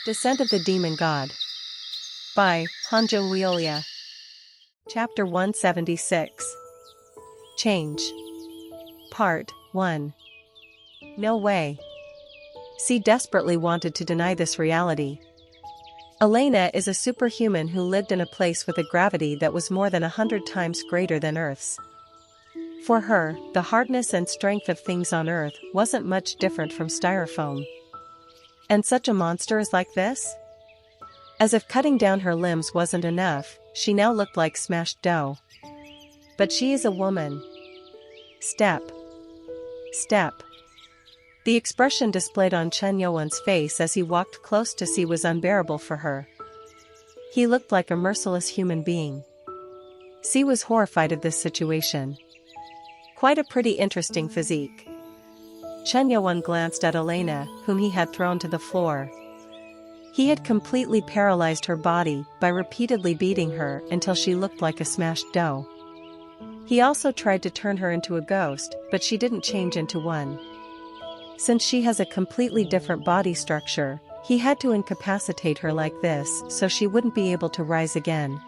Descent of the Demon God. By Hanjo Wiolia. Chapter 176. Change. Part 1. No way. C desperately wanted to deny this reality. Elena is a superhuman who lived in a place with a gravity that was more than 100 times greater than Earth's. For her, the hardness and strength of things on Earth wasn't much different from styrofoam. And such a monster is like this? As if cutting down her limbs wasn't enough, she now looked like smashed dough. But she is a woman. Step. Step. The expression displayed on Chen Yuan's face as he walked close to C was unbearable for her. He looked like a merciless human being. C was horrified at this situation. Quite a pretty interesting physique. Chen Yuan glanced at Elena, whom he had thrown to the floor. He had completely paralyzed her body by repeatedly beating her until she looked like a smashed dough. He also tried to turn her into a ghost, but she didn't change into one. Since she has a completely different body structure, he had to incapacitate her like this so she wouldn't be able to rise again.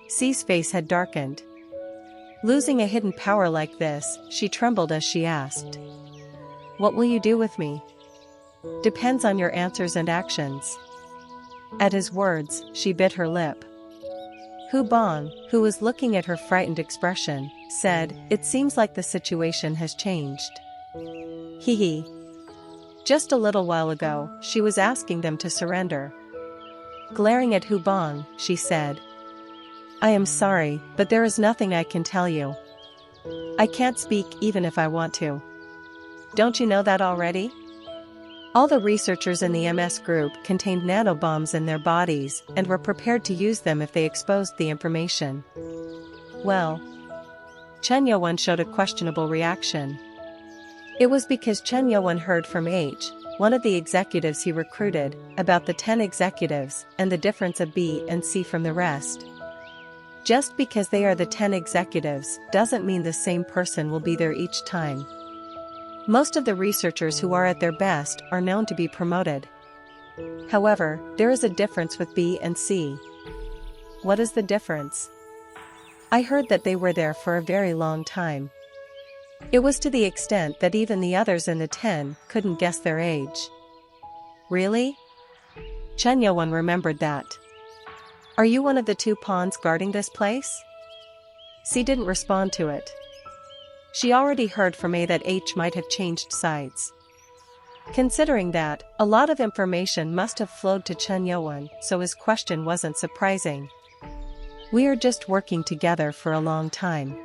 C's face had darkened. Losing a hidden power like this, she trembled as she asked, "What will you do with me?" "Depends on your answers and actions." At his words, she bit her lip. Hu Bong, who was looking at her frightened expression, said, "It seems like the situation has changed." Hee hee. Just a little while ago, she was asking them to surrender. Glaring at Hu Bong, she said, "I am sorry, but there is nothing I can tell you. I can't speak even if I want to. Don't you know that already?" All the researchers in the MS group contained nanobombs in their bodies and were prepared to use them if they exposed the information. Well, Chen Yuan showed a questionable reaction. It was because Chen Yuan heard from H, one of the executives he recruited, about the 10 executives and the difference of B and C from the rest. Just because they are the 10 executives doesn't mean the same person will be there each time. Most of the researchers who are at their best are known to be promoted. However, there is a difference with B and C. What is the difference? I heard that they were there for a very long time. It was to the extent that even the others in the 10 couldn't guess their age. Really? Chen Yuan remembered that. Are you one of the 2 pawns guarding this place? C didn't respond to it. She already heard from A that H might have changed sides. Considering that, a lot of information must have flowed to Chen Yuan, so his question wasn't surprising. We are just working together for a long time.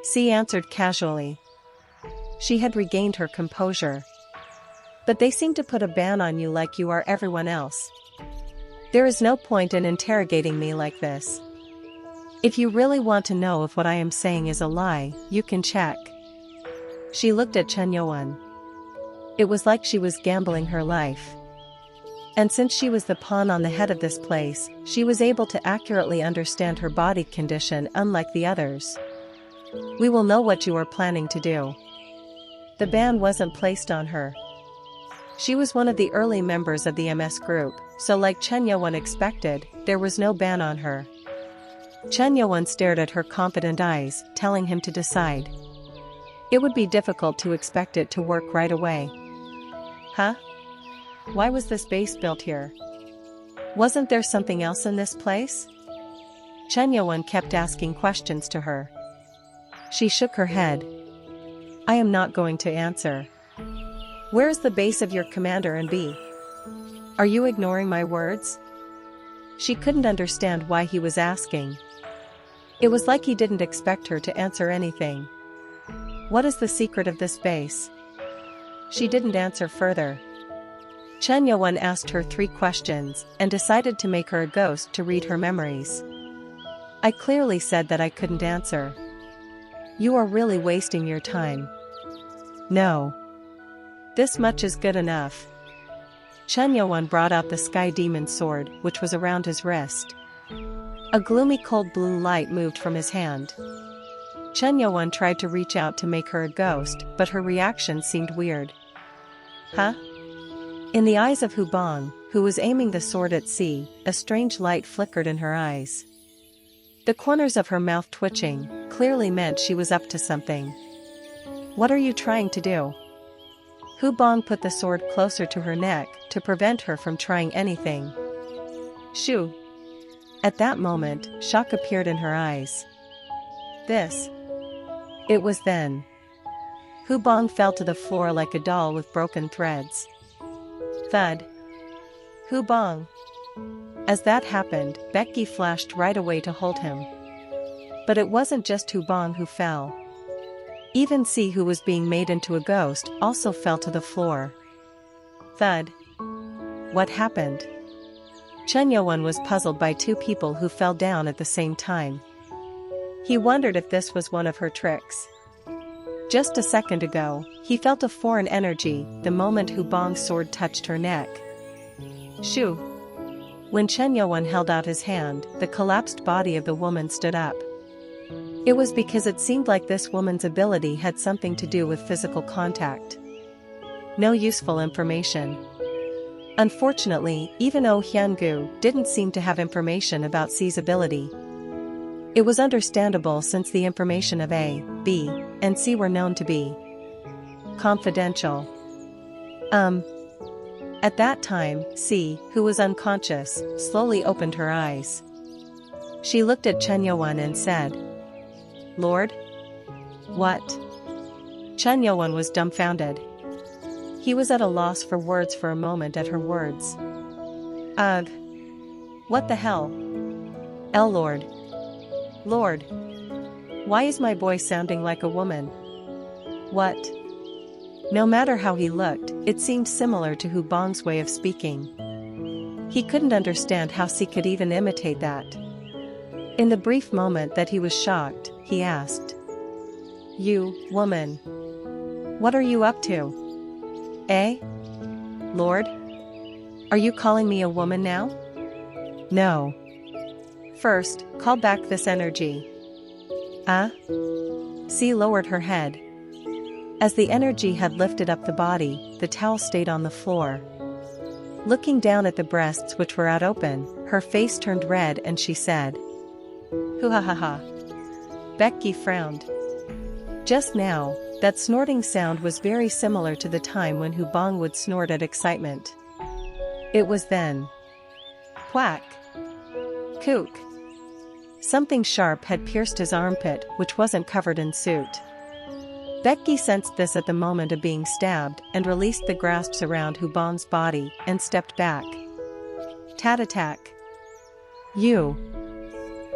C answered casually. She had regained her composure. But they seem to put a ban on you like you are everyone else. There is no point in interrogating me like this. If you really want to know if what I am saying is a lie, you can check. She looked at Chen Yuan. It was like she was gambling her life. And since she was the pawn on the head of this place, she was able to accurately understand her body condition unlike the others. We will know what you are planning to do. The ban wasn't placed on her. She was one of the early members of the MS group, so like Chen Yuan expected, there was no ban on her. Chen Yuan stared at her confident eyes, telling him to decide. It would be difficult to expect it to work right away. Huh? Why was this base built here? Wasn't there something else in this place? Chen Yuan kept asking questions to her. She shook her head. I am not going to answer. Where is the base of your commander and B? Are you ignoring my words? She couldn't understand why he was asking. It was like he didn't expect her to answer anything. What is the secret of this base? She didn't answer further. Chen Yuan asked her 3 questions and decided to make her a ghost to read her memories. I clearly said that I couldn't answer. You are really wasting your time. No. This much is good enough. Chen Yuan brought out the Sky Demon sword, which was around his wrist. A gloomy cold blue light moved from his hand. Chen Yuan tried to reach out to make her a ghost, but her reaction seemed weird. Huh? In the eyes of Hubong, who was aiming the sword at C, a strange light flickered in her eyes. The corners of her mouth twitching, clearly meant she was up to something. "What are you trying to do?" Hubong put the sword closer to her neck to prevent her from trying anything. "Shoo!" At that moment, shock appeared in her eyes. "This." It was then. Hubong fell to the floor like a doll with broken threads. Thud. "Hubong!" As that happened, Becky flashed right away to hold him. But it wasn't just Hubong who fell. Even C, who was being made into a ghost, also fell to the floor. Thud. What happened? Chen Yuan was puzzled by two people who fell down at the same time. He wondered if this was one of her tricks. Just a second ago, he felt a foreign energy the moment Hubong's sword touched her neck. Shoo! When Chen Yuan held out his hand, the collapsed body of the woman stood up. It was because it seemed like this woman's ability had something to do with physical contact. No useful information. Unfortunately, even Oh Hyungu didn't seem to have information about C's ability. It was understandable since the information of A, B, and C were known to be confidential. At that time, C, who was unconscious, slowly opened her eyes. She looked at Chen Yuan and said, "Lord?" "What?" Chen Yuan was dumbfounded. He was at a loss for words for a moment at her words. Ugh. What the hell? Lord. Lord. Why is my boy sounding like a woman? What? No matter how he looked, it seemed similar to Hubong's way of speaking. He couldn't understand how C could even imitate that. In the brief moment that he was shocked, he asked, "You, woman. What are you up to? Eh? Lord? Are you calling me a woman now?" "No. First, call back this energy." C lowered her head. As the energy had lifted up the body, the towel stayed on the floor. Looking down at the breasts which were out open, her face turned red and she said, "Hoo ha ha ha." Becky frowned. Just now, that snorting sound was very similar to the time when Hubong would snort at excitement. It was then. Quack. Kook. Something sharp had pierced his armpit, which wasn't covered in soot. Becky sensed this at the moment of being stabbed and released the grasps around Hubong's body and stepped back. Tat attack. You.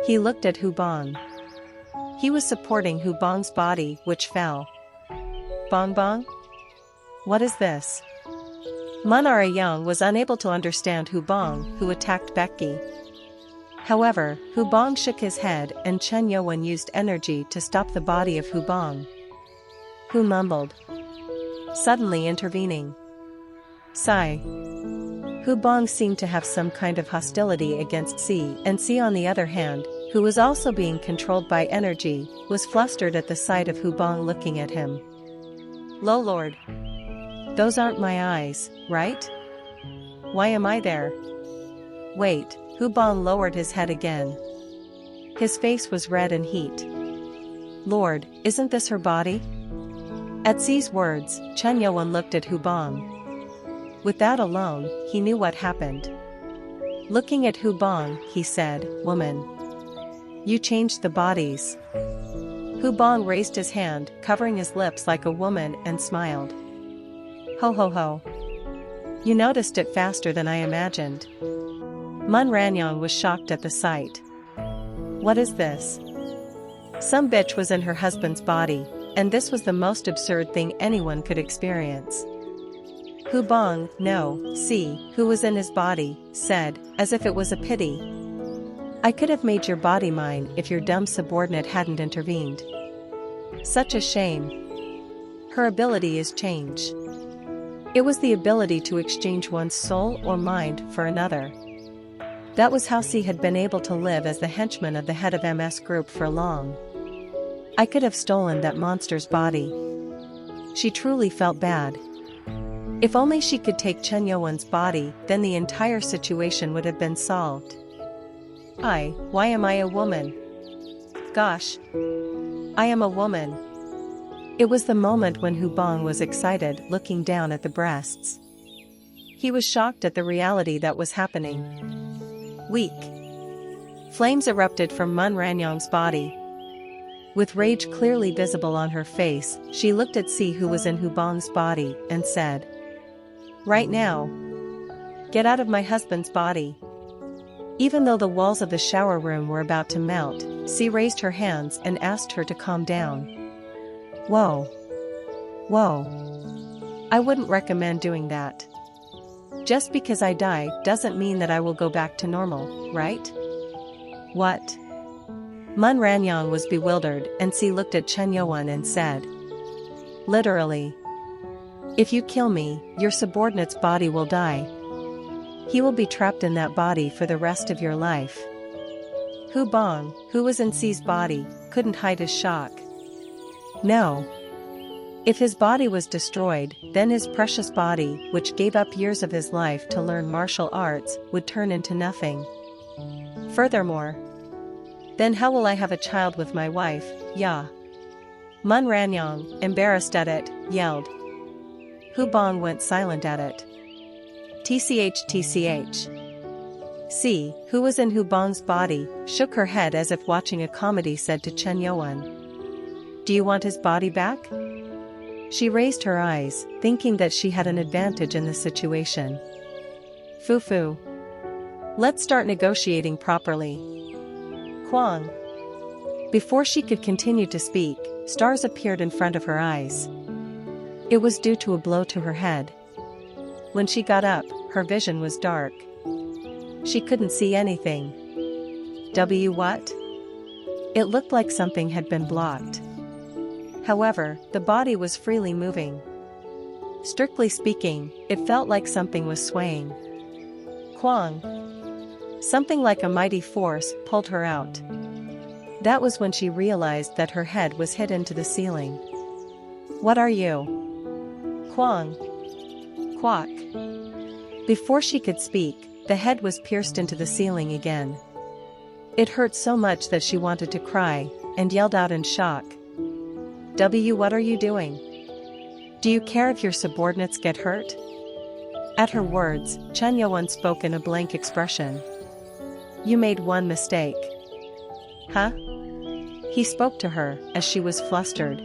He looked at Hubong. He was supporting Hubong's body, which fell. Bong bong? What is this? Manara Young was unable to understand Hubong, who attacked Becky. However, Hubong shook his head and Chen Yuan used energy to stop the body of Hubong, who mumbled, suddenly intervening. Sigh. Hubong seemed to have some kind of hostility against C, and C on the other hand, who was also being controlled by energy, was flustered at the sight of Hubong looking at him. Lo Lord. Those aren't my eyes, right? Why am I there? Wait, Hubong lowered his head again. His face was red in heat. Lord, isn't this her body? At C's words, Chen Yuan looked at Hubong. With that alone, he knew what happened. Looking at Hubong, he said, "Woman. You changed the bodies." Hubong raised his hand, covering his lips like a woman, and smiled. Ho ho ho. You noticed it faster than I imagined. Mun Ranyong was shocked at the sight. What is this? Some bitch was in her husband's body, and this was the most absurd thing anyone could experience. Hubong, no, C, who was in his body, said, as if it was a pity. I could have made your body mine if your dumb subordinate hadn't intervened. Such a shame. Her ability is change. It was the ability to exchange one's soul or mind for another. That was how C had been able to live as the henchman of the head of MS Group for long. I could have stolen that monster's body. She truly felt bad. If only she could take Chen Yuan's body, then the entire situation would have been solved. Why am I a woman? Gosh. I am a woman. It was the moment when Hu Bong was excited, looking down at the breasts. He was shocked at the reality that was happening. Weak. Flames erupted from Mun Ranyang's body. With rage clearly visible on her face, she looked at Si, who was in Hu Bong's body, and said, "Right now. Get out of my husband's body." Even though the walls of the shower room were about to melt, Si raised her hands and asked her to calm down. Whoa. I wouldn't recommend doing that. Just because I die doesn't mean that I will go back to normal, right? What? Mun Ranyang was bewildered, and Si looked at Chen Yuan and said, "Literally. If you kill me, your subordinate's body will die. He will be trapped in that body for the rest of your life." Hu Bong, who was in Si's body, couldn't hide his shock. No. If his body was destroyed, then his precious body, which gave up years of his life to learn martial arts, would turn into nothing. Furthermore, then how will I have a child with my wife, Ya? Mun Ranyang, embarrassed at it, yelled. Hu Bong went silent at it. TCH. Si, who was in Hu Bong's body, shook her head as if watching a comedy, said to Chen Yuan, "Do you want his body back?" She raised her eyes, thinking that she had an advantage in the situation. Fu. Let's start negotiating properly. Huang. Before she could continue to speak, stars appeared in front of her eyes. It was due to a blow to her head. When she got up, her vision was dark. She couldn't see anything. What? It looked like something had been blocked. However, the body was freely moving. Strictly speaking, it felt like something was swaying. Huang. Something like a mighty force pulled her out. That was when she realized that her head was hit into the ceiling. What are you? Huang. Quack. Before she could speak, the head was pierced into the ceiling again. It hurt so much that she wanted to cry, and yelled out in shock. What are you doing? Do you care if your subordinates get hurt? At her words, Chen Yuan spoke in a blank expression. You made one mistake. Huh? He spoke to her, as she was flustered.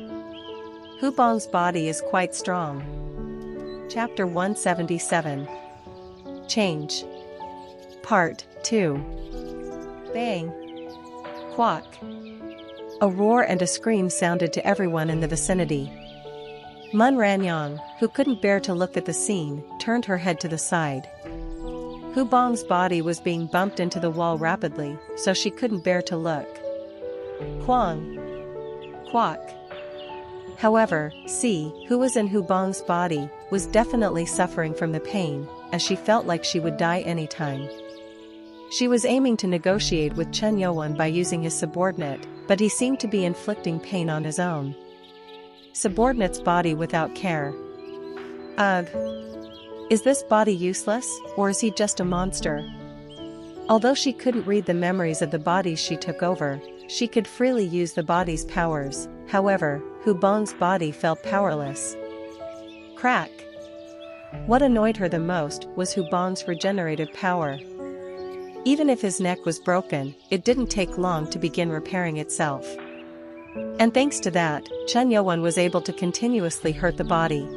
Hu Bong's body is quite strong. Chapter 177. Change. Part 2. Bang. Quack. A roar and a scream sounded to everyone in the vicinity. Mun Ranyang, who couldn't bear to look at the scene, turned her head to the side. Hu Bong's body was being bumped into the wall rapidly, so she couldn't bear to look. Huang. Quack. However, Si, who was in Hu Bong's body, was definitely suffering from the pain, as she felt like she would die anytime. She was aiming to negotiate with Chen Yuan by using his subordinate, but he seemed to be inflicting pain on his own. Subordinate's body without care. Ugh. Is this body useless, or is he just a monster? Although she couldn't read the memories of the bodies she took over, she could freely use the body's powers. However, Hu Bong's body felt powerless. Crack. What annoyed her the most was Hu Bong's regenerative power. Even if his neck was broken, it didn't take long to begin repairing itself. And thanks to that, Chen Yuan was able to continuously hurt the body.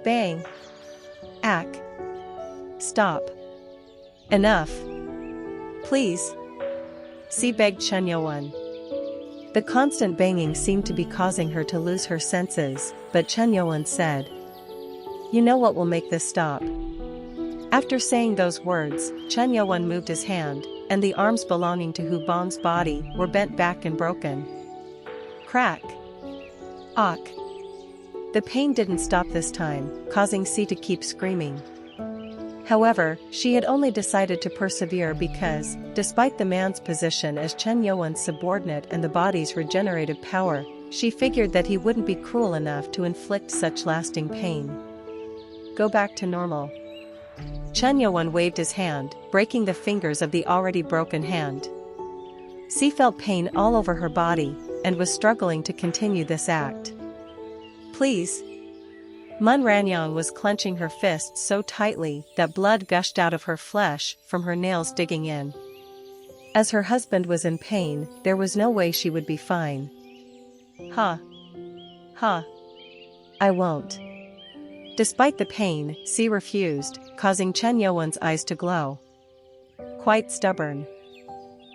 Bang. Ack. Stop. Enough. Please. Si begged Chen Yuan. The constant banging seemed to be causing her to lose her senses, but Chen Yuan said, "You know what will make this stop?" After saying those words, Chen Yuan moved his hand, and the arms belonging to Hu Bong's body were bent back and broken. Crack. Ack. The pain didn't stop this time, causing Si to keep screaming. However, she had only decided to persevere because, despite the man's position as Chen Yuan's subordinate and the body's regenerative power, she figured that he wouldn't be cruel enough to inflict such lasting pain. Go back to normal. Chen Yuan waved his hand, breaking the fingers of the already broken hand. Xi felt pain all over her body, and was struggling to continue this act. Please. Mun Ranyang was clenching her fists so tightly that blood gushed out of her flesh from her nails digging in. As her husband was in pain, there was no way she would be fine. Ha. Ha. I won't. Despite the pain, Xi refused, causing Chen Yuan's eyes to glow. Quite stubborn.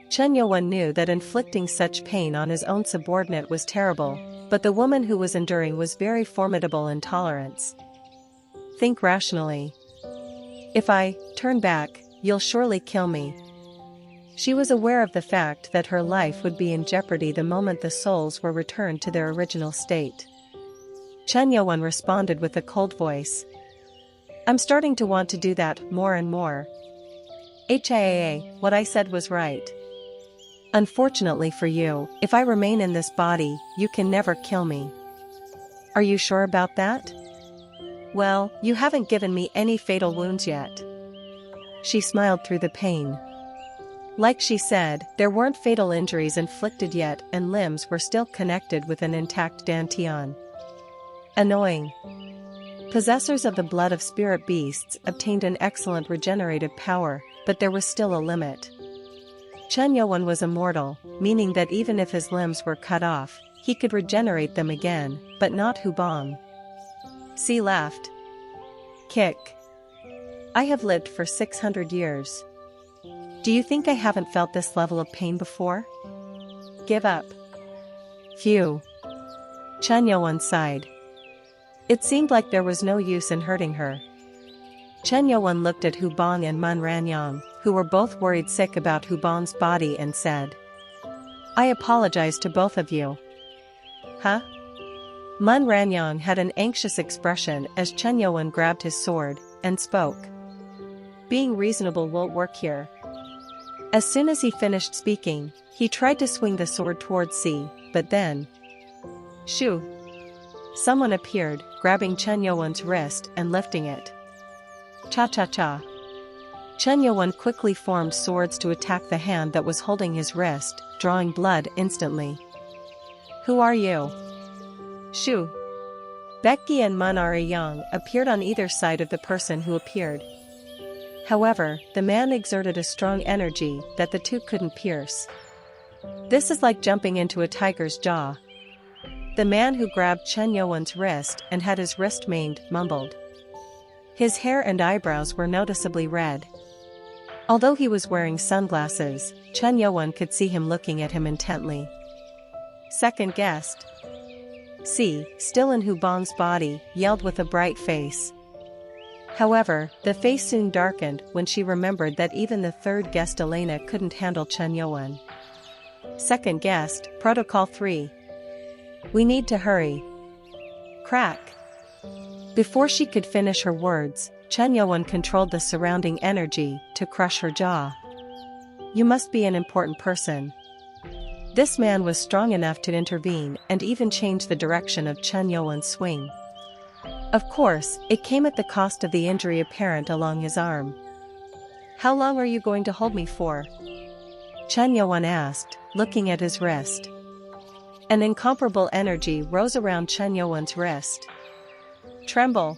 Chen Yuan knew that inflicting such pain on his own subordinate was terrible, but the woman who was enduring was very formidable in tolerance. Think rationally. If I turn back, you'll surely kill me. She was aware of the fact that her life would be in jeopardy the moment the souls were returned to their original state. Chen Yuan responded with a cold voice. I'm starting to want to do that more and more. HIAA, what I said was right. Unfortunately for you, if I remain in this body, you can never kill me. Are you sure about that? Well, you haven't given me any fatal wounds yet. She smiled through the pain. Like she said, there weren't fatal injuries inflicted yet, and limbs were still connected with an intact dantian. Annoying. Possessors of the blood of spirit beasts obtained an excellent regenerative power, but there was still a limit. Chen Yuan was immortal, meaning that even if his limbs were cut off, he could regenerate them again, but not Hubong. Xi laughed. Kick. I have lived for 600 years. Do you think I haven't felt this level of pain before? Give up. Phew. Chen Yuan sighed. It seemed like there was no use in hurting her. Chen Yuan looked at Hubong and Mun Ranyang, who were both worried sick about Hubong's body, and said, I apologize to both of you. Huh? Mun Ranyang had an anxious expression as Chen Yuan grabbed his sword, and spoke. Being reasonable won't work here. As soon as he finished speaking, he tried to swing the sword towards Xi, but then... Shoo! Someone appeared, grabbing Chen Yuan's wrist and lifting it. Cha-cha-cha. Chen Yuan quickly formed swords to attack the hand that was holding his wrist, drawing blood instantly. Who are you? Shoo. Becky and Mun Yang appeared on either side of the person who appeared. However, the man exerted a strong energy that the two couldn't pierce. This is like jumping into a tiger's jaw. The man who grabbed Chen Yuan's wrist and had his wrist maimed mumbled. His hair and eyebrows were noticeably red. Although he was wearing sunglasses, Chen Yuan could see him looking at him intently. Second guest. Xi, still in Hubong's body, yelled with a bright face. However, the face soon darkened when she remembered that even the third guest Elena couldn't handle Chen Yuan. Second guest, Protocol 3. We need to hurry. Crack. Before she could finish her words, Chen Yuan controlled the surrounding energy to crush her jaw. You must be an important person. This man was strong enough to intervene and even change the direction of Chen Yuan's swing. Of course, it came at the cost of the injury apparent along his arm. How long are you going to hold me for? Chen Yuan asked, looking at his wrist. An incomparable energy rose around Chen Yuan's wrist. Tremble.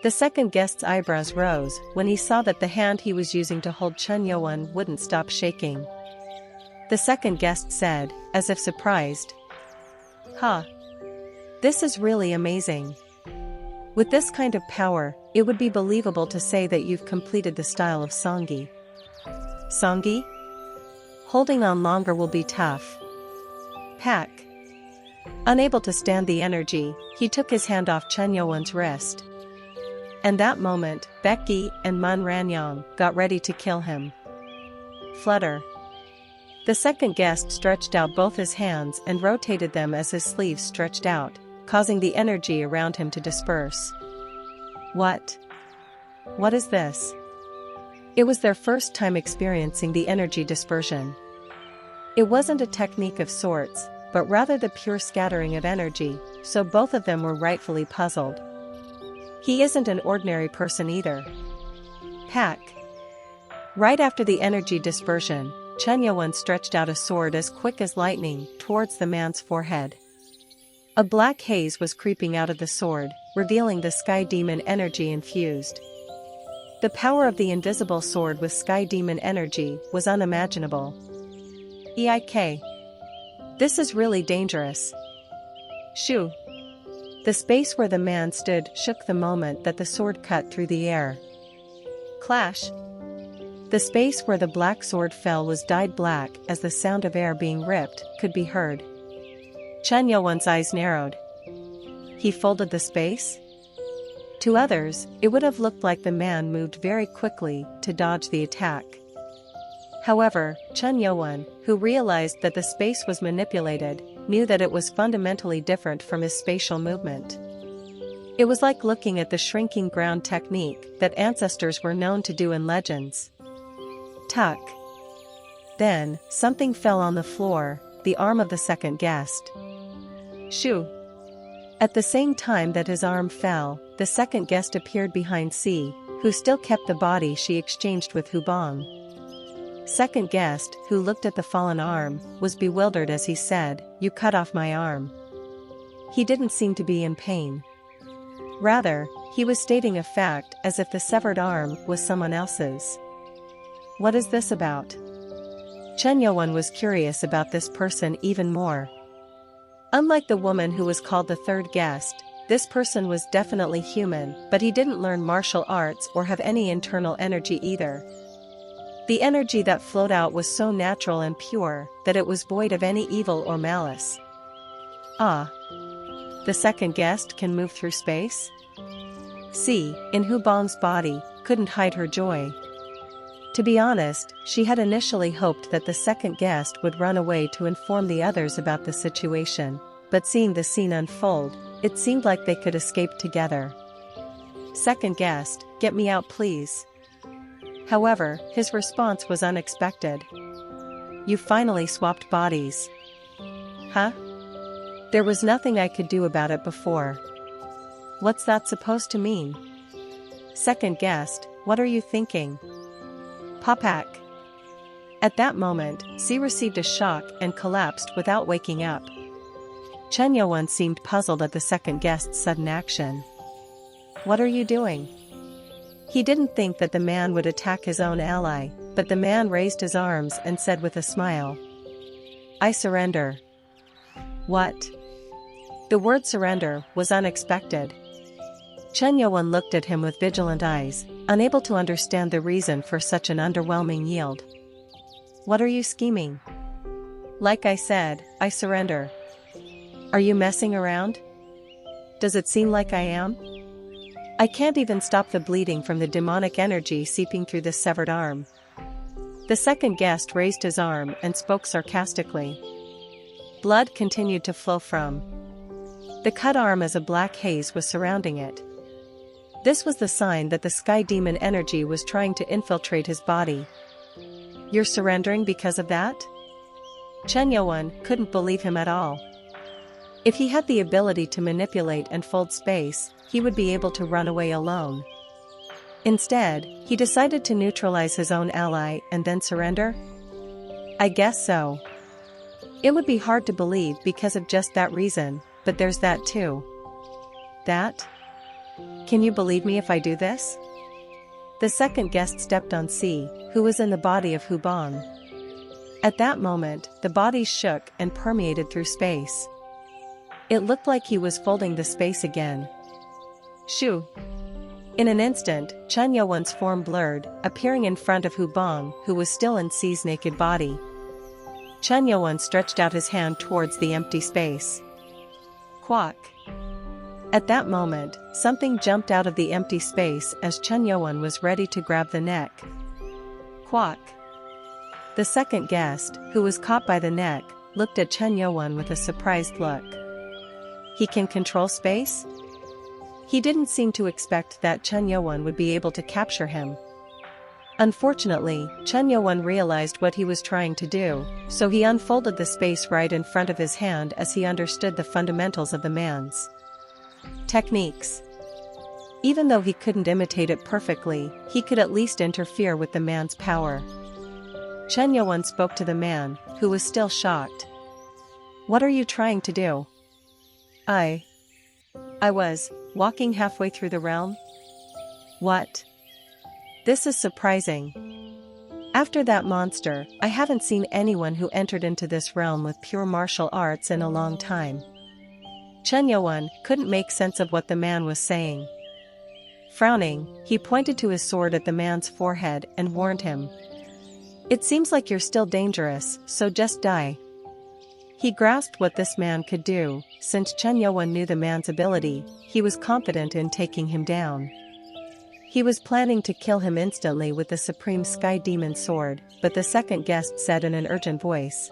The second guest's eyebrows rose when he saw that the hand he was using to hold Chen Yuan wouldn't stop shaking. The second guest said, as if surprised. Huh. This is really amazing. With this kind of power, it would be believable to say that you've completed the style of Songyi. Songyi? Holding on longer will be tough. Pack. Unable to stand the energy, he took his hand off Chen Yuan's wrist. And that moment, Becky and Mun Ranyang got ready to kill him. Flutter. The second guest stretched out both his hands and rotated them as his sleeves stretched out, causing the energy around him to disperse. What? What is this? It was their first time experiencing the energy dispersion. It wasn't a technique of sorts, but rather the pure scattering of energy, so both of them were rightfully puzzled. He isn't an ordinary person either. Pack. Right after the energy dispersion, Chen Yuan stretched out a sword as quick as lightning towards the man's forehead. A black haze was creeping out of the sword, revealing the sky demon energy infused. The power of the invisible sword with sky demon energy was unimaginable. Eik. This is really dangerous. Shoo. The space where the man stood shook the moment that the sword cut through the air. Clash. The space where the black sword fell was dyed black as the sound of air being ripped could be heard. Chen Yuan's eyes narrowed. He folded the space? To others, it would have looked like the man moved very quickly to dodge the attack. However, Chen Yuan, who realized that the space was manipulated, knew that it was fundamentally different from his spatial movement. It was like looking at the shrinking ground technique that ancestors were known to do in legends. Tuck. Then, something fell on the floor, the arm of the second guest. Shoo. At the same time that his arm fell, the second guest appeared behind C, who still kept the body she exchanged with Hubong. Second guest, who looked at the fallen arm, was bewildered as he said, "You cut off my arm." He didn't seem to be in pain. Rather, he was stating a fact as if the severed arm was someone else's. What is this about? Chen Yuan was curious about this person even more. Unlike the woman who was called the third guest, this person was definitely human, but he didn't learn martial arts or have any internal energy either. The energy that flowed out was so natural and pure that it was void of any evil or malice. Ah. The second guest can move through space? C, in Hubong's body, couldn't hide her joy. To be honest, she had initially hoped that the second guest would run away to inform the others about the situation, but seeing the scene unfold, it seemed like they could escape together. Second guest, get me out please. However, his response was unexpected. You finally swapped bodies. Huh? There was nothing I could do about it before. What's that supposed to mean? Second guest, what are you thinking? Popak. At that moment, C received a shock and collapsed without waking up. Chen Yuan seemed puzzled at the second guest's sudden action. What are you doing? He didn't think that the man would attack his own ally, but the man raised his arms and said with a smile, I surrender. What? The word surrender was unexpected. Chen Yuan looked at him with vigilant eyes, unable to understand the reason for such an underwhelming yield. What are you scheming? Like I said, I surrender. Are you messing around? Does it seem like I am? I can't even stop the bleeding from the demonic energy seeping through the severed arm. The second guest raised his arm and spoke sarcastically. Blood continued to flow from the cut arm as a black haze was surrounding it. This was the sign that the sky demon energy was trying to infiltrate his body. You're surrendering because of that? Chen Yuan couldn't believe him at all. If he had the ability to manipulate and fold space, he would be able to run away alone. Instead, he decided to neutralize his own ally and then surrender? I guess so. It would be hard to believe because of just that reason, but there's that too. That? Can you believe me if I do this? The second guest stepped on C, who was in the body of Hubong. At that moment, the body shook and permeated through space. It looked like he was folding the space again. Shoo! In an instant, Chen Yuan's form blurred, appearing in front of Hubong, who was still in C's naked body. Chen Yuan stretched out his hand towards the empty space. Quack! At that moment, something jumped out of the empty space as Chen Yuan was ready to grab the neck. Quack! The second guest, who was caught by the neck, looked at Chen Yuan with a surprised look. He can control space? He didn't seem to expect that Chen Yuan would be able to capture him. Unfortunately, Chen Yuan realized what he was trying to do, so he unfolded the space right in front of his hand as he understood the fundamentals of the man's techniques. Even though he couldn't imitate it perfectly, he could at least interfere with the man's power. Chen Yuan spoke to the man, who was still shocked. "What are you trying to do?" I was walking halfway through the realm." "What? This is surprising. After that monster, I haven't seen anyone who entered into this realm with pure martial arts in a long time." Chen Yuan couldn't make sense of what the man was saying. Frowning, he pointed to his sword at the man's forehead and warned him. "It seems like you're still dangerous, so just die." He grasped what this man could do. Since Chen Yuan knew the man's ability, he was confident in taking him down. He was planning to kill him instantly with the Supreme Sky Demon sword, but the second guest said in an urgent voice,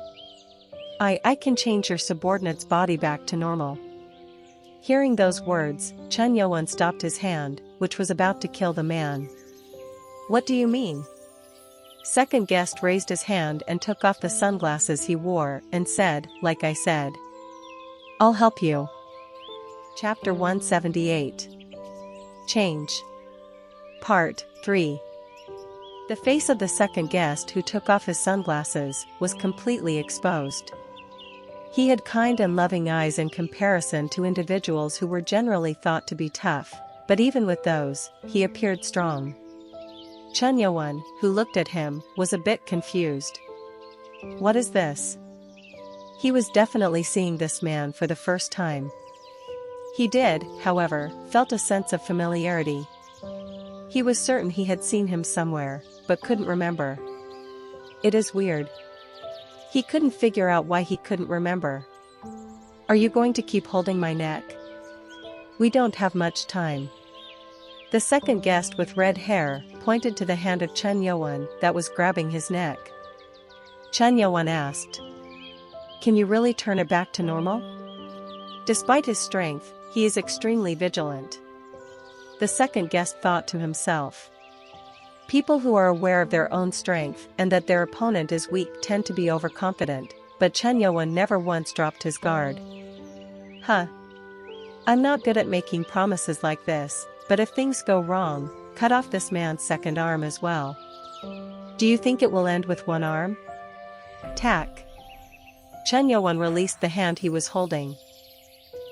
I can change your subordinate's body back to normal." Hearing those words, Chen Yuan stopped his hand, which was about to kill the man. "What do you mean?" Second guest raised his hand and took off the sunglasses he wore and said, "Like I said, I'll help you." Chapter 178. Change. Part 3. The face of the second guest who took off his sunglasses was completely exposed. He had kind and loving eyes in comparison to individuals who were generally thought to be tough, but even with those, he appeared strong. Chen Yuan, who looked at him, was a bit confused. What is this? He was definitely seeing this man for the first time. He did, however, felt a sense of familiarity. He was certain he had seen him somewhere, but couldn't remember. It is weird. He couldn't figure out why he couldn't remember. "Are you going to keep holding my neck? We don't have much time." The second guest with red hair pointed to the hand of Chen Yuan that was grabbing his neck. Chen Yuan asked, "Can you really turn it back to normal?" Despite his strength, he is extremely vigilant. The second guest thought to himself. People who are aware of their own strength and that their opponent is weak tend to be overconfident, but Chen Yuan never once dropped his guard. I'm not good at making promises like this, but if things go wrong, cut off this man's second arm as well. Do you think it will end with one arm? Tack. Chen Yuan released the hand he was holding.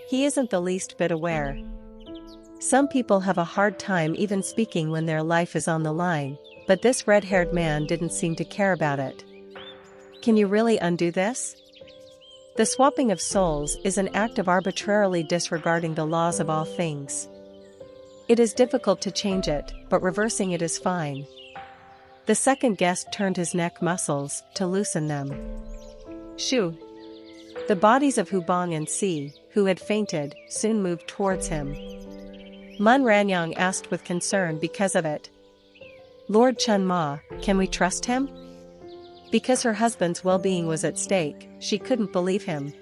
He isn't the least bit aware. Some people have a hard time even speaking when their life is on the line, but this red-haired man didn't seem to care about it. Can you really undo this? The swapping of souls is an act of arbitrarily disregarding the laws of all things. It is difficult to change it, but reversing it is fine. The second guest turned his neck muscles to loosen them. Shoo! The bodies of Hubong and Si, who had fainted, soon moved towards him. Mun Ranyang asked with concern because of it. "Lord Chen Ma, can we trust him?" Because her husband's well-being was at stake, she couldn't believe him.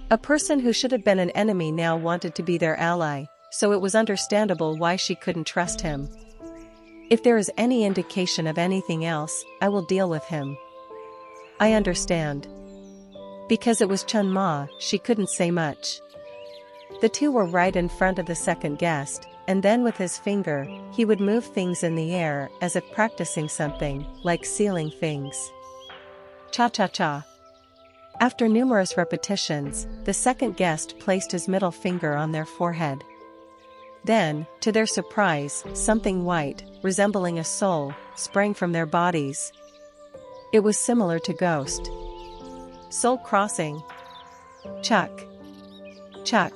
A person who should have been an enemy now wanted to be their ally, so it was understandable why she couldn't trust him. "If there is any indication of anything else, I will deal with him." "I understand." Because it was Chen Ma, she couldn't say much. The two were right in front of the second guest, and then with his finger, he would move things in the air as if practicing something, like sealing things. Cha-cha-cha. After numerous repetitions, the second guest placed his middle finger on their forehead. Then, to their surprise, something white, resembling a soul, sprang from their bodies. It was similar to Ghost. Soul crossing. Chuck. Chuck.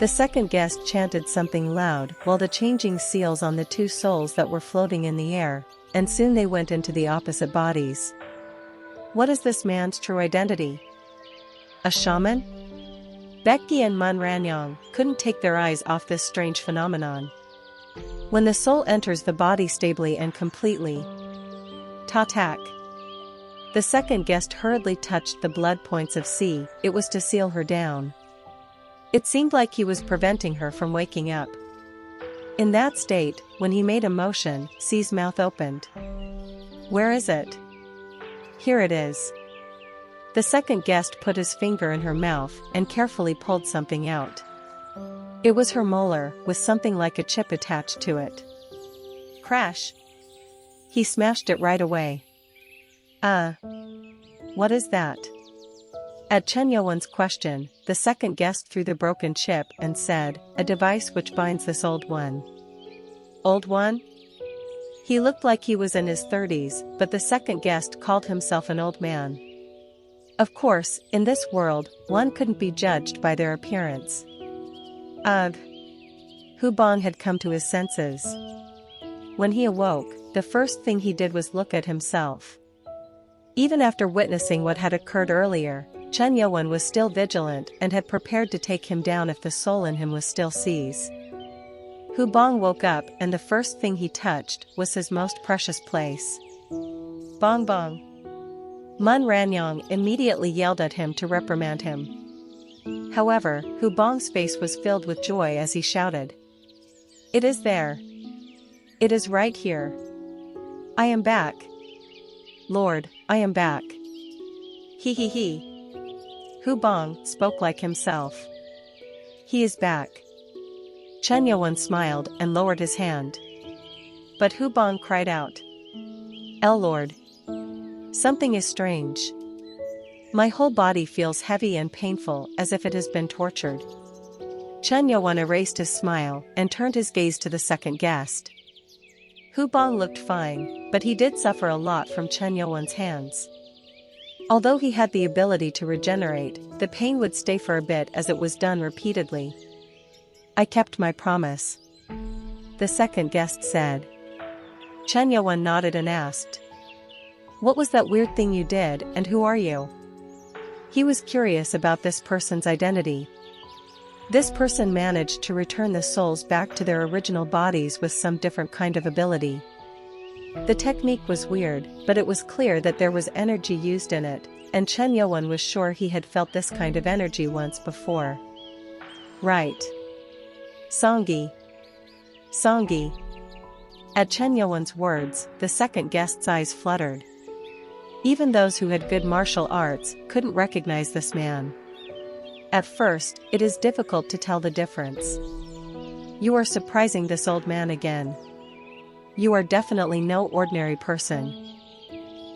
The second guest chanted something loud while the changing seals on the two souls that were floating in the air, and soon they went into the opposite bodies. What is this man's true identity? A shaman? Becky and Mun Ranyang couldn't take their eyes off this strange phenomenon. When the soul enters the body stably and completely. Ta-tack. The second guest hurriedly touched the blood points of Si. It was to seal her down. It seemed like he was preventing her from waking up. In that state, when he made a motion, Si's mouth opened. Where is it? Here it is. The second guest put his finger in her mouth and carefully pulled something out. It was her molar, with something like a chip attached to it. Crash! He smashed it right away. What is that? At Chen Yuan's question, the second guest threw the broken chip and said, a device which binds this old one. Old one? He looked like he was in his 30s, but the second guest called himself an old man. Of course, in this world, one couldn't be judged by their appearance. Ugh! Hu Bong had come to his senses. When he awoke, the first thing he did was look at himself. Even after witnessing what had occurred earlier, Chen Yuan was still vigilant and had prepared to take him down if the soul in him was still seized. Hu Bong woke up and the first thing he touched was his most precious place. Bong bong. Mun Ranyong immediately yelled at him to reprimand him. However, Hu Bong's face was filled with joy as he shouted. It is there. It is right here. I am back. Lord, I am back. He. Hu Bong spoke like himself. He is back. Chen Yuan smiled and lowered his hand. But Hu Bong cried out. Lord. Something is strange. My whole body feels heavy and painful as if it has been tortured. Chen Yuan erased his smile and turned his gaze to the second guest. Hu Bong looked fine, but he did suffer a lot from Chen Yuan's hands. Although he had the ability to regenerate, the pain would stay for a bit as it was done repeatedly. I kept my promise. The second guest said. Chen Yuan nodded and asked. What was that weird thing you did and who are you? He was curious about this person's identity. This person managed to return the souls back to their original bodies with some different kind of ability. The technique was weird, but it was clear that there was energy used in it, and Chen Yuan was sure he had felt this kind of energy once before. Right. Songyi. At Chen Yuan's words, the second guest's eyes fluttered. Even those who had good martial arts couldn't recognize this man. At first, it is difficult to tell the difference. You are surprising this old man again. You are definitely no ordinary person.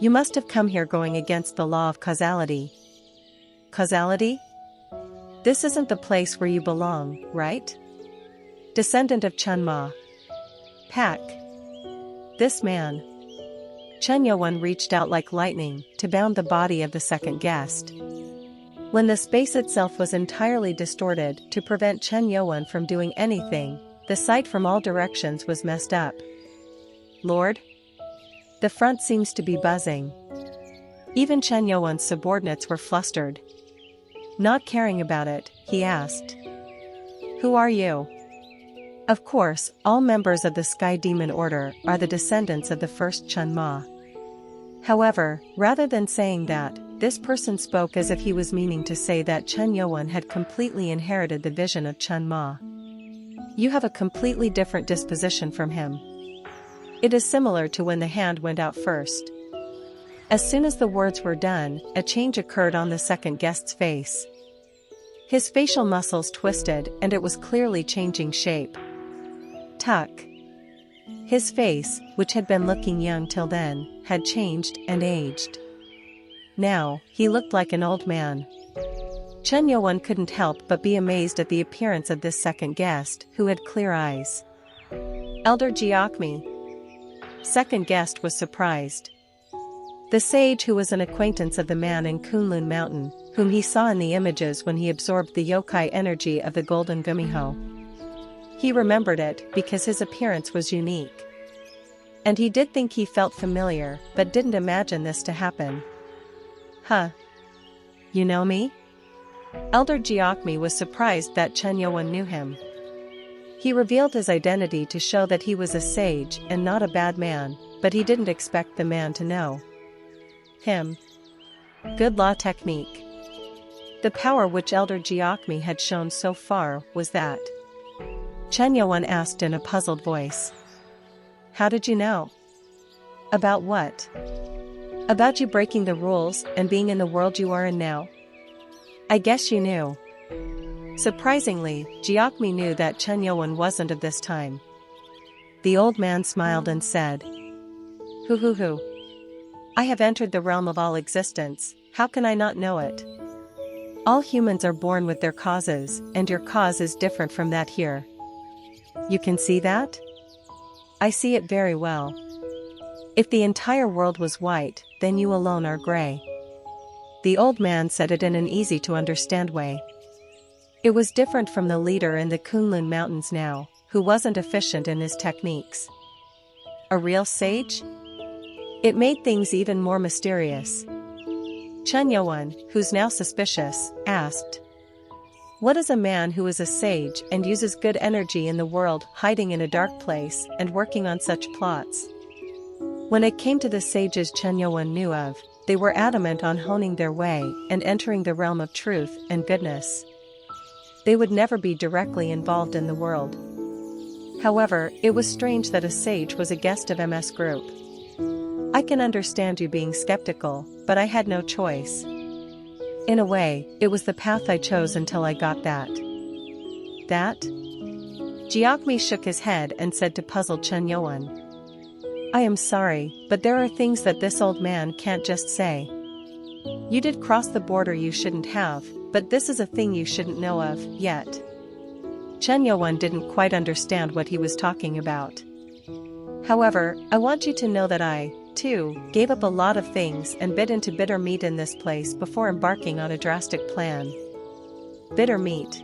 You must have come here going against the law of causality. Causality? This isn't the place where you belong, right? Descendant of Chen Ma. Pack. This man. Chen Yuan reached out like lightning to bound the body of the second guest. When the space itself was entirely distorted to prevent Chen Yuan from doing anything, the sight from all directions was messed up. Lord? The front seems to be buzzing. Even Chen Yuan's subordinates were flustered. Not caring about it, he asked. Who are you? Of course, all members of the Sky Demon Order are the descendants of the first Chen Ma. However, rather than saying that, this person spoke as if he was meaning to say that Chen Yuan had completely inherited the vision of Chen Ma. You have a completely different disposition from him. It is similar to when the hand went out first. As soon as the words were done, a change occurred on the second guest's face. His facial muscles twisted and it was clearly changing shape. Tuck. His face, which had been looking young till then, had changed and aged. Now, he looked like an old man. Chen Yuan couldn't help but be amazed at the appearance of this second guest, who had clear eyes. Elder Jiakmi. Second guest was surprised. The sage who was an acquaintance of the man in Kunlun Mountain, whom he saw in the images when he absorbed the yokai energy of the golden gumiho. He remembered it because his appearance was unique. And he did think he felt familiar, but didn't imagine this to happen. Huh. You know me? Elder Jiakmi was surprised that Chen Yuan knew him. He revealed his identity to show that he was a sage and not a bad man, but he didn't expect the man to know him. Good law technique. The power which Elder Jiakmi had shown so far was that. Chen Yuan asked in a puzzled voice. How did you know? About what? About you breaking the rules and being in the world you are in now? I guess you knew. Surprisingly, Giacomo knew that Chen Yuan wasn't of this time. The old man smiled and said, Hu. I have entered the realm of all existence, how can I not know it? All humans are born with their causes, and your cause is different from that here. You can see that? I see it very well. If the entire world was white, then you alone are gray. The old man said it in an easy-to-understand way. It was different from the leader in the Kunlun Mountains now, who wasn't efficient in his techniques. A real sage? It made things even more mysterious. Chen Yuan, who's now suspicious, asked, What is a man who is a sage and uses good energy in the world hiding in a dark place and working on such plots? When it came to the sages Chen Yuan knew of, they were adamant on honing their way and entering the realm of truth and goodness. They would never be directly involved in the world. However, it was strange that a sage was a guest of MS Group. I can understand you being skeptical, but I had no choice. In a way, it was the path I chose until I got that. That? Giacomo shook his head and said to puzzled Chen Yuan, I am sorry, but there are things that this old man can't just say. You did cross the border you shouldn't have, but this is a thing you shouldn't know of, yet. Chen Yuan didn't quite understand what he was talking about. However, I want you to know that I, too, gave up a lot of things and bit into bitter meat in this place before embarking on a drastic plan. Bitter meat.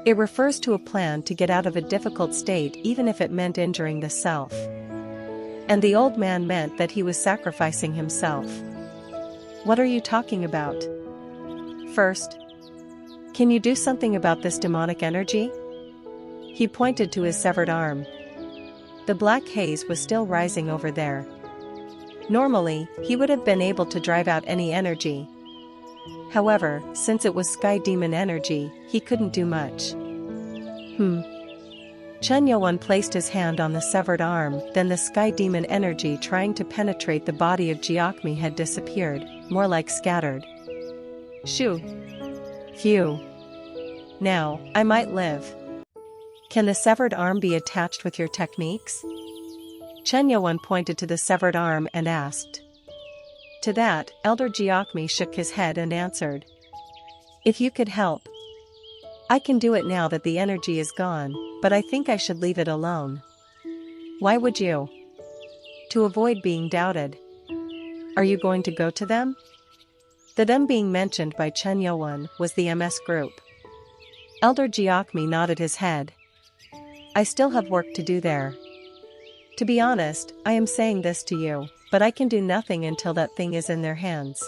It refers to a plan to get out of a difficult state even if it meant injuring the self. And the old man meant that he was sacrificing himself. What are you talking about? First, can you do something about this demonic energy? He pointed to his severed arm. The black haze was still rising over there. Normally, he would have been able to drive out any energy. However, since it was sky demon energy, he couldn't do much. Chen Yuan placed his hand on the severed arm, then the sky demon energy trying to penetrate the body of Giacomo had disappeared, more like scattered. Shoo. Phew. Now, I might live. Can the severed arm be attached with your techniques? Chen Yuan pointed to the severed arm and asked. To that, Elder Giacomo shook his head and answered. If you could help. I can do it now that the energy is gone, but I think I should leave it alone. Why would you? To avoid being doubted. Are you going to go to them? The them being mentioned by Chen Yuan was the MS Group. Elder Giacomo nodded his head. I still have work to do there. To be honest, I am saying this to you, but I can do nothing until that thing is in their hands.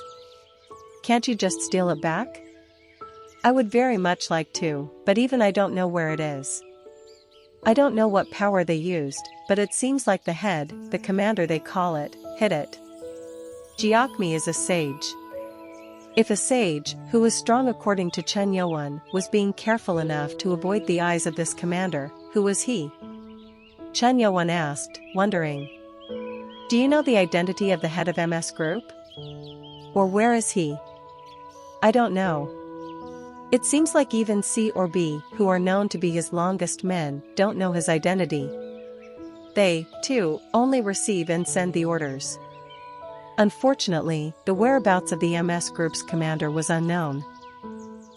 Can't you just steal it back? I would very much like to, but even I don't know where it is. I don't know what power they used, but it seems like the head, the commander they call it, hid it. Giacomo is a sage. If a sage, who was strong according to Chen Yuan, was being careful enough to avoid the eyes of this commander, who was he? Chen Yuan asked, wondering. Do you know the identity of the head of MS Group? Or where is he? I don't know. It seems like even C or B, who are known to be his longest men, don't know his identity. They, too, only receive and send the orders. Unfortunately, the whereabouts of the MS Group's commander was unknown.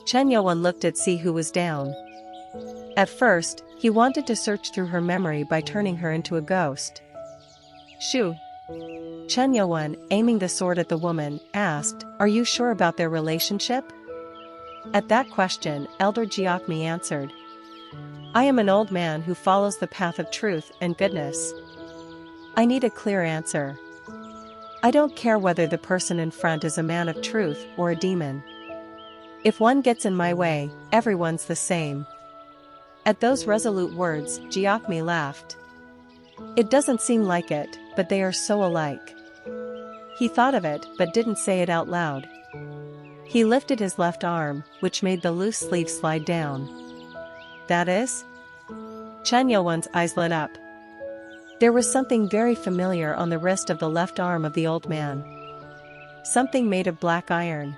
Chen Yuan looked at C, who was down. At first, he wanted to search through her memory by turning her into a ghost. Shoo. Chen Yuan, aiming the sword at the woman, asked, Are you sure about their relationship? At that question, Elder Giacomo answered. I am an old man who follows the path of truth and goodness. I need a clear answer. I don't care whether the person in front is a man of truth or a demon. If one gets in my way, everyone's the same. At those resolute words, Giacomo laughed. It doesn't seem like it, but they are so alike. He thought of it, but didn't say it out loud. He lifted his left arm, which made the loose sleeve slide down. That is? Chen Yuan's eyes lit up. There was something very familiar on the wrist of the left arm of the old man. Something made of black iron.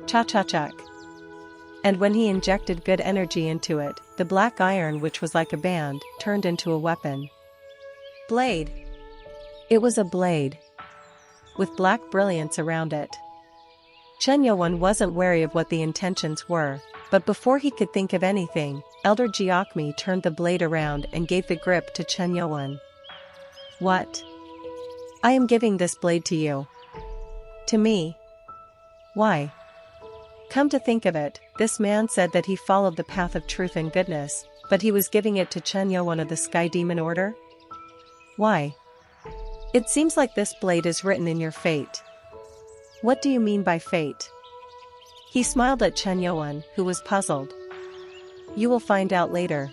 Cha-cha-chak. And when he injected good energy into it, the black iron, which was like a band, turned into a weapon. Blade. It was a blade, with black brilliance around it. Chen Yuan wasn't wary of what the intentions were, but before he could think of anything, Elder Jiakmi turned the blade around and gave the grip to Chen Yuan. What? I am giving this blade to you. To me? Why? Come to think of it, this man said that he followed the path of truth and goodness, but he was giving it to Chen Yuan of the Sky Demon Order? Why? It seems like this blade is written in your fate. What do you mean by fate? He smiled at Chen Yuan, who was puzzled. You will find out later.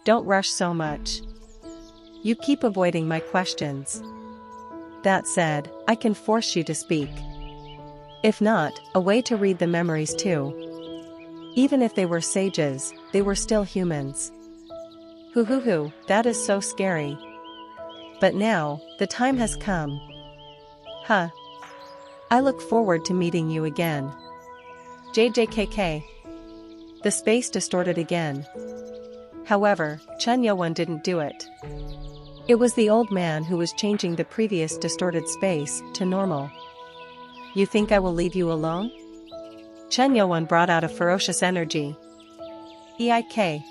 Don't rush so much. You keep avoiding my questions. That said, I can force you to speak. If not, a way to read the memories too. Even if they were sages, they were still humans. Hoo, that is so scary. But now, the time has come. Huh. I look forward to meeting you again. JJKK. The space distorted again. However, Chen Yuan didn't do it. It was the old man who was changing the previous distorted space to normal. You think I will leave you alone? Chen Yuan brought out a ferocious energy. Eik.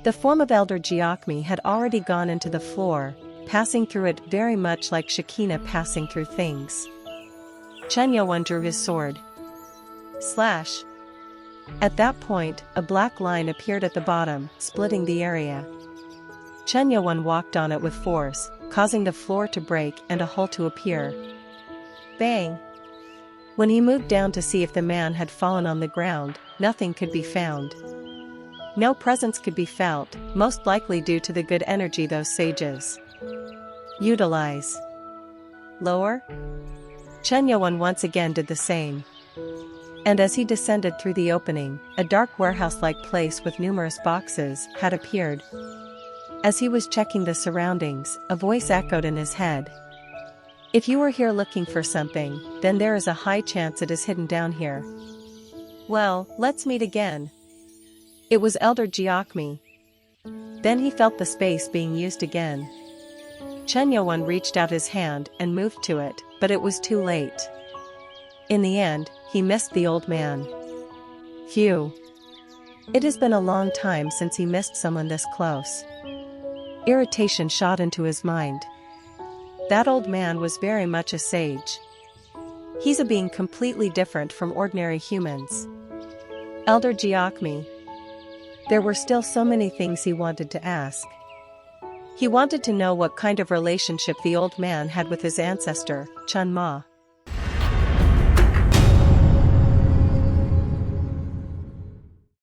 The form of Elder Jiakmi had already gone into the floor, passing through it very much like Shekinah passing through things. Chen Yuan drew his sword. Slash. At that point, a black line appeared at the bottom, splitting the area. Chen Yuan walked on it with force, causing the floor to break and a hole to appear. Bang! When he moved down to see if the man had fallen on the ground, nothing could be found. No presence could be felt, most likely due to the good energy those sages utilize. Lower? Chen Yuan once again did the same. And as he descended through the opening, a dark warehouse-like place with numerous boxes had appeared. As he was checking the surroundings, a voice echoed in his head. If you are here looking for something, then there is a high chance it is hidden down here. Well, let's meet again. It was Elder Jiakmi. Then he felt the space being used again. Chen Yuan reached out his hand and moved to it, but it was too late. In the end, he missed the old man. Phew. It has been a long time since he missed someone this close. Irritation shot into his mind. That old man was very much a sage. He's a being completely different from ordinary humans. Elder Jiakmi. There were still so many things he wanted to ask. He wanted to know what kind of relationship the old man had with his ancestor, Chun Ma.